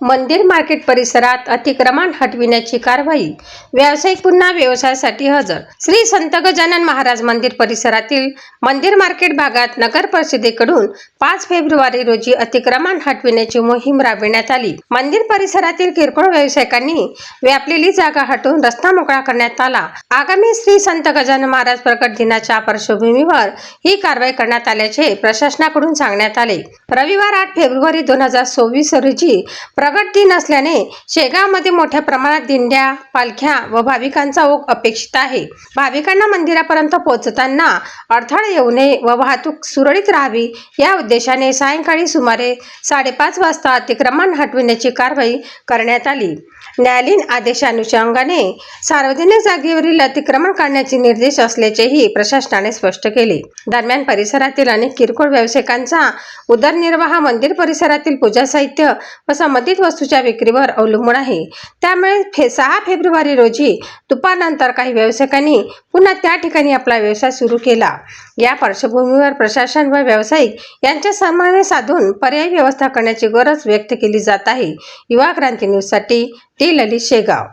मंदिर मार्केट परिसरात अतिक्रमण हटविण्याची कारवाई, व्यावसायिक पुन्हा व्यवसायासाठी हजर। श्री संत गजानन महाराज मंदिर परिसरातील मंदिर मार्केट भागात नगर परिषदेकडून 5 फेब्रुवारी रोजी अतिक्रमण हटविण्याची मोहीम राबविण्यात आली। मंदिर परिसरातील किरकोळ व्यावसायिकांनी व्यापलेली जागा हटवून रस्ता मोकळा करण्यात आला। आगामी श्री संत गजानन महाराज प्रकट दिनाच्या पार्श्वभूमीवर ही कारवाई करण्यात आल्याचे प्रशासनाकडून सांगण्यात आले। रविवार 8 फेब्रुवारी 2024 रोजी प्रगट दिन असल्याने शेगावमध्ये मोठ्या प्रमाणात दिंड्या, पालख्या व भाविकांचा ओघ अपेक्षित आहे। भाविकांना मंदिरापर्यंत पोहोचताना अडथळे येऊ नये व वाहतूक सुरळीत राहावी या उद्देशाने सायंकाळी सुमारे 5:30 वाजता अतिक्रमण हटविण्याची कारवाई करण्यात आली। न्यायालयीन आदेशानुषंगाने सार्वजनिक जागेवरील अतिक्रमण काढण्याचे निर्देश असल्याचेही प्रशासनाने स्पष्ट केले। दरम्यान परिसरातील अनेक किरकोळ व्यावसायिकांचा उदरनिर्वाह मंदिर परिसरातील पूजा साहित्य व संबंधित वस्तूच्या विक्रीवर अवलंबून आहे। त्यामुळे 6 फेब्रुवारी रोजी दुपारनंतर काही व्यावसायिकांनी पुन्हा त्या ठिकाणी आपला व्यवसाय सुरू केला। या पार्श्वभूमीवर प्रशासन व व्यावसायिक यांच्या समन्वय साधून पर्यायी व्यवस्था करण्याची गरज व्यक्त केली जात आहे। युवा क्रांती न्यूज साठी टी ललित, शेगाव।